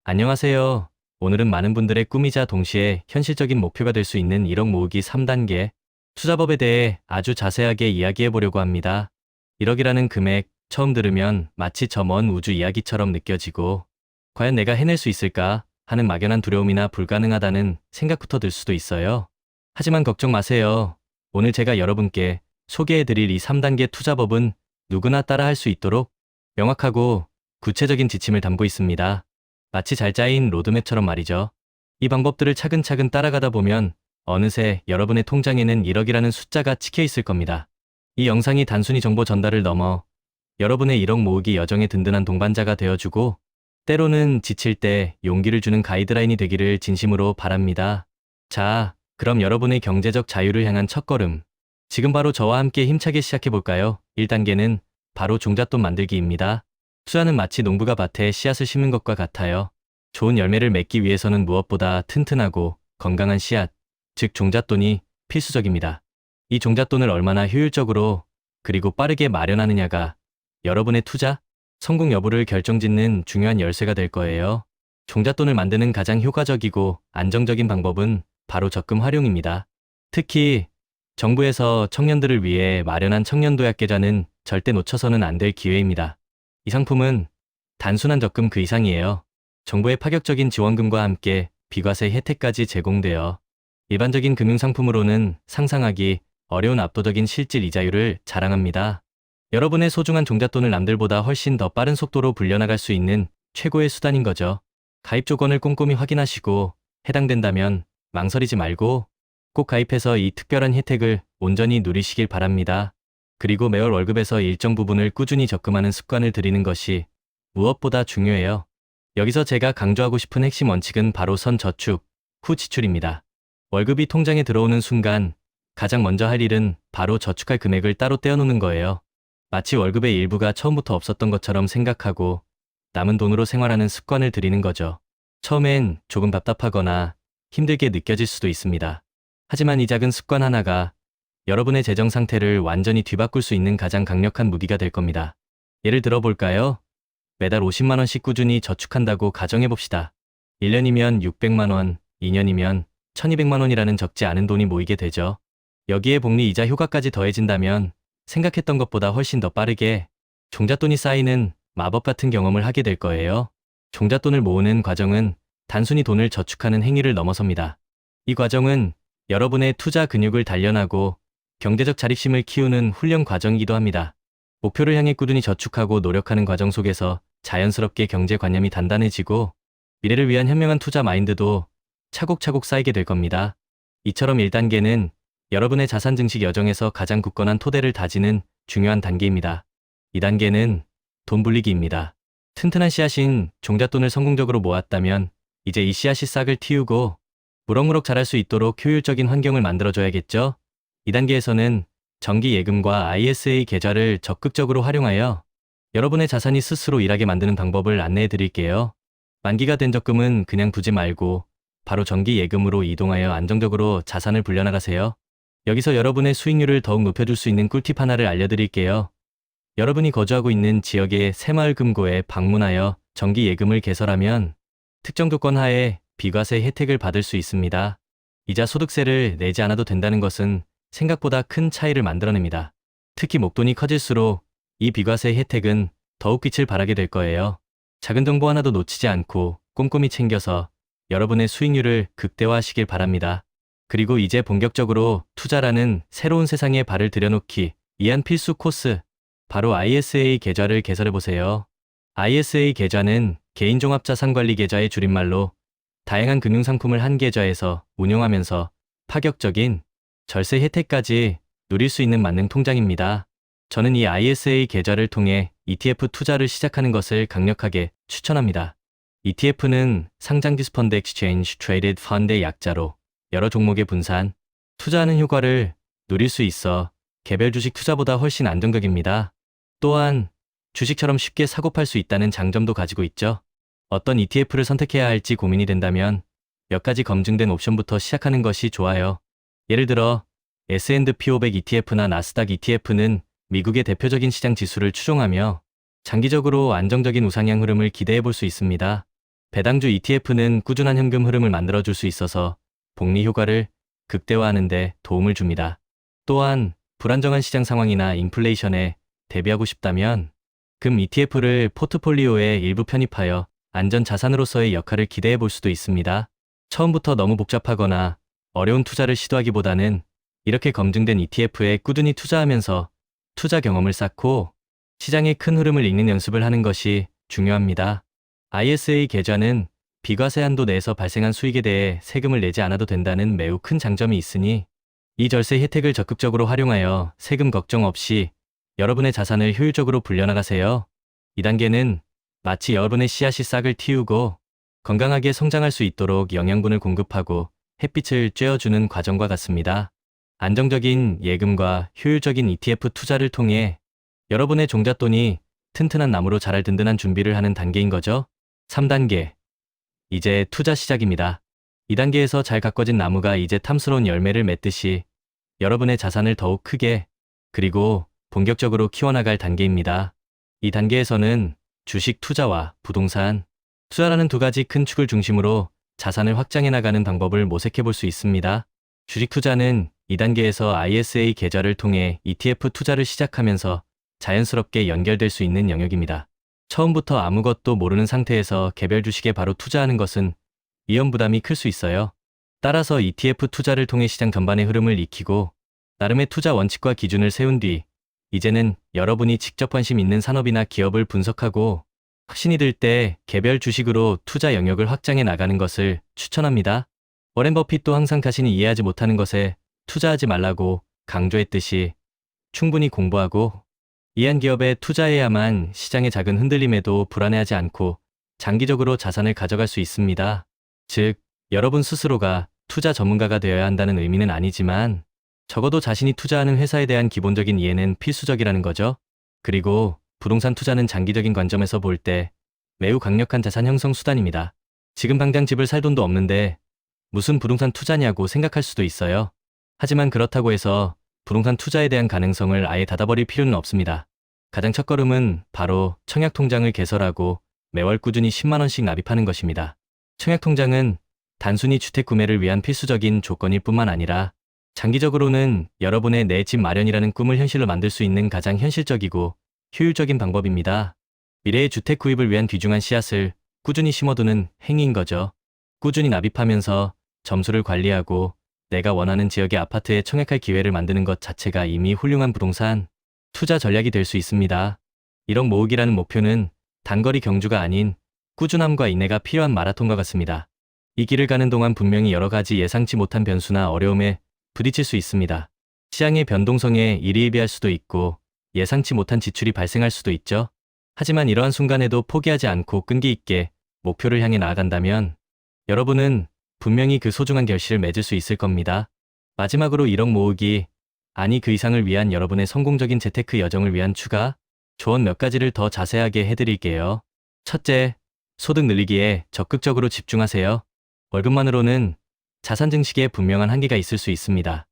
안녕하세요. 오늘은 많은 분들의 꿈이자 동시에 현실적인 목표가 될 수 있는 1억 모으기 3단계 투자법에 대해 아주 자세하게 이야기해 보려고 합니다. 1억이라는 금액 처음 들으면 마치 저 먼 우주 이야기처럼 느껴지고 과연 내가 해낼 수 있을까 하는 막연한 두려움이나 불가능하다는 생각부터 들 수도 있어요. 하지만 걱정 마세요. 오늘 제가 여러분께 소개해 드릴 이 3단계 투자법은 누구나 따라할 수 있도록 명확하고 구체적인 지침을 담고 있습니다. 마치 잘 짜인 로드맵처럼 말이죠. 이 방법들을 차근차근 따라가다 보면 어느새 여러분의 통장에는 1억이라는 숫자가 찍혀 있을 겁니다. 이 영상이 단순히 정보 전달을 넘어 여러분의 1억 모으기 여정의 든든한 동반자가 되어주고 때로는 지칠 때 용기를 주는 가이드라인이 되기를 진심으로 바랍니다. 자, 그럼 여러분의 경제적 자유를 향한 첫걸음. 지금 바로 저와 함께 힘차게 시작해볼까요? 1단계는 바로 종잣돈 만들기입니다. 투자는 마치 농부가 밭에 씨앗을 심는 것과 같아요. 좋은 열매를 맺기 위해서는 무엇보다 튼튼하고 건강한 씨앗, 즉 종잣돈이 필수적입니다. 이 종잣돈을 얼마나 효율적으로 그리고 빠르게 마련하느냐가 여러분의 투자, 성공 여부를 결정짓는 중요한 열쇠가 될 거예요. 종잣돈을 만드는 가장 효과적이고 안정적인 방법은 바로 적금 활용입니다. 특히 정부에서 청년들을 위해 마련한 청년도약계좌는 절대 놓쳐서는 안 될 기회입니다. 이 상품은 단순한 적금 그 이상이에요. 정부의 파격적인 지원금과 함께 비과세 혜택까지 제공되어 일반적인 금융상품으로는 상상하기 어려운 압도적인 실질 이자율을 자랑합니다. 여러분의 소중한 종잣돈을 남들보다 훨씬 더 빠른 속도로 불려나갈 수 있는 최고의 수단인 거죠. 가입 조건을 꼼꼼히 확인하시고 해당된다면 망설이지 말고 꼭 가입해서 이 특별한 혜택을 온전히 누리시길 바랍니다. 그리고 매월 월급에서 일정 부분을 꾸준히 적금하는 습관을 들이는 것이 무엇보다 중요해요. 여기서 제가 강조하고 싶은 핵심 원칙은 바로 선저축, 후 지출입니다. 월급이 통장에 들어오는 순간 가장 먼저 할 일은 바로 저축할 금액을 따로 떼어놓는 거예요. 마치 월급의 일부가 처음부터 없었던 것처럼 생각하고 남은 돈으로 생활하는 습관을 들이는 거죠. 처음엔 조금 답답하거나 힘들게 느껴질 수도 있습니다. 하지만 이 작은 습관 하나가 여러분의 재정 상태를 완전히 뒤바꿀 수 있는 가장 강력한 무기가 될 겁니다. 예를 들어 볼까요? 매달 50만 원씩 꾸준히 저축한다고 가정해 봅시다. 1년이면 600만 원, 2년이면 1200만 원이라는 적지 않은 돈이 모이게 되죠. 여기에 복리 이자 효과까지 더해진다면 생각했던 것보다 훨씬 더 빠르게 종잣돈이 쌓이는 마법 같은 경험을 하게 될 거예요. 종잣돈을 모으는 과정은 단순히 돈을 저축하는 행위를 넘어섭니다. 이 과정은 여러분의 투자 근육을 단련하고 경제적 자립심을 키우는 훈련 과정이기도 합니다. 목표를 향해 꾸준히 저축하고 노력하는 과정 속에서 자연스럽게 경제관념이 단단해지고 미래를 위한 현명한 투자 마인드도 차곡차곡 쌓이게 될 겁니다. 이처럼 1단계는 여러분의 자산 증식 여정에서 가장 굳건한 토대를 다지는 중요한 단계입니다. 2단계는 돈 불리기입니다. 튼튼한 씨앗인 종잣돈을 성공적으로 모았다면 이제 이 씨앗이 싹을 틔우고 무럭무럭 자랄 수 있도록 효율적인 환경을 만들어줘야겠죠? 2단계에서는 정기 예금과 ISA 계좌를 적극적으로 활용하여 여러분의 자산이 스스로 일하게 만드는 방법을 안내해 드릴게요. 만기가 된 적금은 그냥 두지 말고 바로 정기 예금으로 이동하여 안정적으로 자산을 불려나가세요. 여기서 여러분의 수익률을 더욱 높여줄 수 있는 꿀팁 하나를 알려드릴게요. 여러분이 거주하고 있는 지역의 새마을금고에 방문하여 정기 예금을 개설하면 특정 조건 하에 비과세 혜택을 받을 수 있습니다. 이자 소득세를 내지 않아도 된다는 것은 생각보다 큰 차이를 만들어냅니다. 특히 목돈이 커질수록 이 비과세 혜택은 더욱 빛을 발하게 될 거예요. 작은 정보 하나도 놓치지 않고 꼼꼼히 챙겨서 여러분의 수익률을 극대화하시길 바랍니다. 그리고 이제 본격적으로 투자라는 새로운 세상에 발을 들여놓기 위한 필수 코스, 바로 ISA 계좌를 개설해보세요. ISA 계좌는 개인종합자산관리 계좌의 줄임말로 다양한 금융상품을 한 계좌에서 운용하면서 파격적인 절세 혜택까지 누릴 수 있는 만능 통장입니다. 저는 이 ISA 계좌를 통해 ETF 투자를 시작하는 것을 강력하게 추천합니다. ETF는 상장 디스펀드 Exchange Traded Fund의 약자로 여러 종목의 분산, 투자하는 효과를 누릴 수 있어 개별 주식 투자보다 훨씬 안정적입니다. 또한 주식처럼 쉽게 사고 팔 수 있다는 장점도 가지고 있죠. 어떤 ETF를 선택해야 할지 고민이 된다면 몇 가지 검증된 옵션부터 시작하는 것이 좋아요. 예를 들어 S&P 500 ETF나 나스닥 ETF는 미국의 대표적인 시장 지수를 추종하며 장기적으로 안정적인 우상향 흐름을 기대해 볼 수 있습니다. 배당주 ETF는 꾸준한 현금 흐름을 만들어줄 수 있어서 복리 효과를 극대화하는 데 도움을 줍니다. 또한 불안정한 시장 상황이나 인플레이션에 대비하고 싶다면 금 ETF를 포트폴리오에 일부 편입하여 안전 자산으로서의 역할을 기대해 볼 수도 있습니다. 처음부터 너무 복잡하거나 어려운 투자를 시도하기보다는 이렇게 검증된 ETF에 꾸준히 투자하면서 투자 경험을 쌓고 시장의 큰 흐름을 읽는 연습을 하는 것이 중요합니다. ISA 계좌는 비과세 한도 내에서 발생한 수익에 대해 세금을 내지 않아도 된다는 매우 큰 장점이 있으니 이 절세 혜택을 적극적으로 활용하여 세금 걱정 없이 여러분의 자산을 효율적으로 불려나가세요. 2단계는 마치 여러분의 씨앗이 싹을 틔우고 건강하게 성장할 수 있도록 영양분을 공급하고 햇빛을 쬐어주는 과정과 같습니다. 안정적인 예금과 효율적인 ETF 투자를 통해 여러분의 종잣돈이 튼튼한 나무로 자랄 든든한 준비를 하는 단계인 거죠. 3단계. 이제 투자 시작입니다. 2단계에서 잘 가꿔진 나무가 이제 탐스러운 열매를 맺듯이 여러분의 자산을 더욱 크게 그리고 본격적으로 키워나갈 단계입니다. 이 단계에서는 주식 투자와 부동산 투자라는 두 가지 큰 축을 중심으로 자산을 확장해 나가는 방법을 모색해 볼 수 있습니다. 주식 투자는 2단계에서 ISA 계좌를 통해 ETF 투자를 시작하면서 자연스럽게 연결될 수 있는 영역입니다. 처음부터 아무것도 모르는 상태에서 개별 주식에 바로 투자하는 것은 위험 부담이 클 수 있어요. 따라서 ETF 투자를 통해 시장 전반의 흐름을 익히고 나름의 투자 원칙과 기준을 세운 뒤 이제는 여러분이 직접 관심 있는 산업이나 기업을 분석하고 확신이 들 때 개별 주식으로 투자 영역을 확장해 나가는 것을 추천합니다. 워렌 버핏도 항상 자신이 이해하지 못하는 것에 투자하지 말라고 강조했듯이 충분히 공부하고 이해한 기업에 투자해야만 시장의 작은 흔들림에도 불안해하지 않고 장기적으로 자산을 가져갈 수 있습니다. 즉, 여러분 스스로가 투자 전문가가 되어야 한다는 의미는 아니지만 적어도 자신이 투자하는 회사에 대한 기본적인 이해는 필수적이라는 거죠. 그리고 부동산 투자는 장기적인 관점에서 볼 때 매우 강력한 자산 형성 수단입니다. 지금 당장 집을 살 돈도 없는데 무슨 부동산 투자냐고 생각할 수도 있어요. 하지만 그렇다고 해서 부동산 투자에 대한 가능성을 아예 닫아버릴 필요는 없습니다. 가장 첫걸음은 바로 청약통장을 개설하고 매월 꾸준히 10만 원씩 납입하는 것입니다. 청약통장은 단순히 주택 구매를 위한 필수적인 조건일 뿐만 아니라 장기적으로는 여러분의 내 집 마련이라는 꿈을 현실로 만들 수 있는 가장 현실적이고 효율적인 방법입니다. 미래의 주택 구입을 위한 귀중한 씨앗을 꾸준히 심어두는 행위인 거죠. 꾸준히 납입하면서 점수를 관리하고 내가 원하는 지역의 아파트에 청약할 기회를 만드는 것 자체가 이미 훌륭한 부동산 투자 전략이 될 수 있습니다. 1억 모으기라는 목표는 단거리 경주가 아닌 꾸준함과 인내가 필요한 마라톤과 같습니다. 이 길을 가는 동안 분명히 여러 가지 예상치 못한 변수나 어려움에 부딪힐 수 있습니다. 시장의 변동성에 일희일비할 수도 있고 예상치 못한 지출이 발생할 수도 있죠. 하지만 이러한 순간에도 포기하지 않고 끈기 있게 목표를 향해 나아간다면 여러분은 분명히 그 소중한 결실을 맺을 수 있을 겁니다. 마지막으로 1억 모으기, 아니 그 이상을 위한 여러분의 성공적인 재테크 여정을 위한 추가 조언 몇 가지를 더 자세하게 해드릴게요. 첫째, 소득 늘리기에 적극적으로 집중하세요. 월급만으로는 자산 증식에 분명한 한계가 있을 수 있습니다.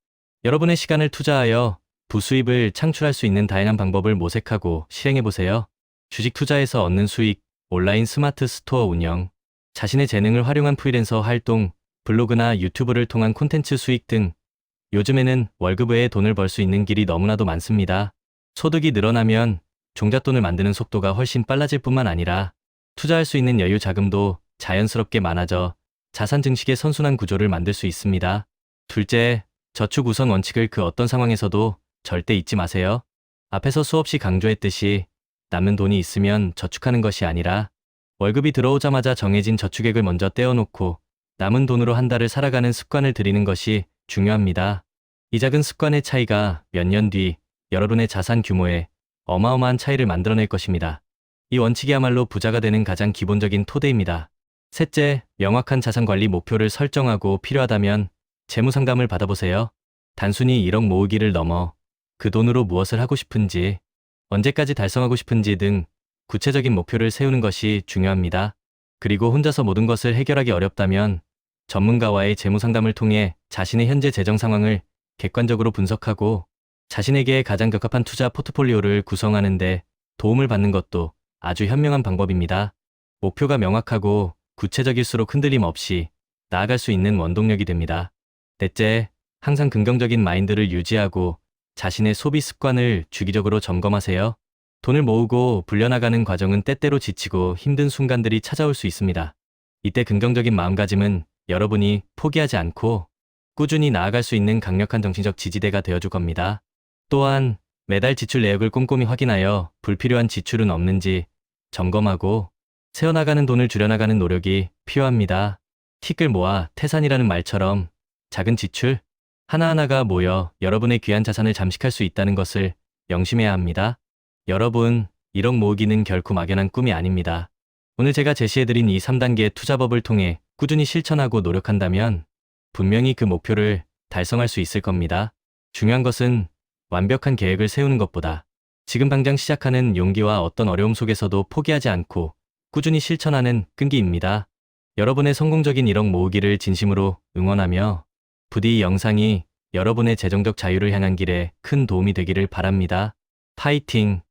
여러분의 시간을 투자하여 부수입을 창출할 수 있는 다양한 방법을 모색하고 실행해보세요. 주식 투자에서 얻는 수익, 온라인 스마트 스토어 운영, 자신의 재능을 활용한 프리랜서 활동, 블로그나 유튜브를 통한 콘텐츠 수익 등 요즘에는 월급 외에 돈을 벌 수 있는 길이 너무나도 많습니다. 소득이 늘어나면 종잣돈을 만드는 속도가 훨씬 빨라질 뿐만 아니라 투자할 수 있는 여유 자금도 자연스럽게 많아져 자산 증식의 선순환 구조를 만들 수 있습니다. 둘째, 저축 우선 원칙을 그 어떤 상황에서도 절대 잊지 마세요. 앞에서 수없이 강조했듯이 남는 돈이 있으면 저축하는 것이 아니라 월급이 들어오자마자 정해진 저축액을 먼저 떼어놓고 남은 돈으로 한 달을 살아가는 습관을 들이는 것이 중요합니다. 이 작은 습관의 차이가 몇 년 뒤 여러분의 자산 규모에 어마어마한 차이를 만들어낼 것입니다. 이 원칙이야말로 부자가 되는 가장 기본적인 토대입니다. 셋째, 명확한 자산 관리 목표를 설정하고 필요하다면 재무 상담을 받아보세요. 단순히 1억 모으기를 넘어 그 돈으로 무엇을 하고 싶은지, 언제까지 달성하고 싶은지 등 구체적인 목표를 세우는 것이 중요합니다. 그리고 혼자서 모든 것을 해결하기 어렵다면 전문가와의 재무 상담을 통해 자신의 현재 재정 상황을 객관적으로 분석하고 자신에게 가장 적합한 투자 포트폴리오를 구성하는 데 도움을 받는 것도 아주 현명한 방법입니다. 목표가 명확하고 구체적일수록 흔들림 없이 나아갈 수 있는 원동력이 됩니다. 넷째, 항상 긍정적인 마인드를 유지하고 자신의 소비 습관을 주기적으로 점검하세요. 돈을 모으고 불려나가는 과정은 때때로 지치고 힘든 순간들이 찾아올 수 있습니다. 이때 긍정적인 마음가짐은 여러분이 포기하지 않고 꾸준히 나아갈 수 있는 강력한 정신적 지지대가 되어줄 겁니다. 또한 매달 지출 내역을 꼼꼼히 확인하여 불필요한 지출은 없는지 점검하고 새어나가는 돈을 줄여나가는 노력이 필요합니다. 티끌 모아 태산이라는 말처럼 작은 지출 하나하나가 모여 여러분의 귀한 자산을 잠식할 수 있다는 것을 명심해야 합니다. 여러분, 1억 모으기는 결코 막연한 꿈이 아닙니다. 오늘 제가 제시해드린 이 3단계 투자법을 통해 꾸준히 실천하고 노력한다면 분명히 그 목표를 달성할 수 있을 겁니다. 중요한 것은 완벽한 계획을 세우는 것보다 지금 당장 시작하는 용기와 어떤 어려움 속에서도 포기하지 않고 꾸준히 실천하는 끈기입니다. 여러분의 성공적인 1억 모으기를 진심으로 응원하며 부디 이 영상이 여러분의 재정적 자유를 향한 길에 큰 도움이 되기를 바랍니다. 파이팅!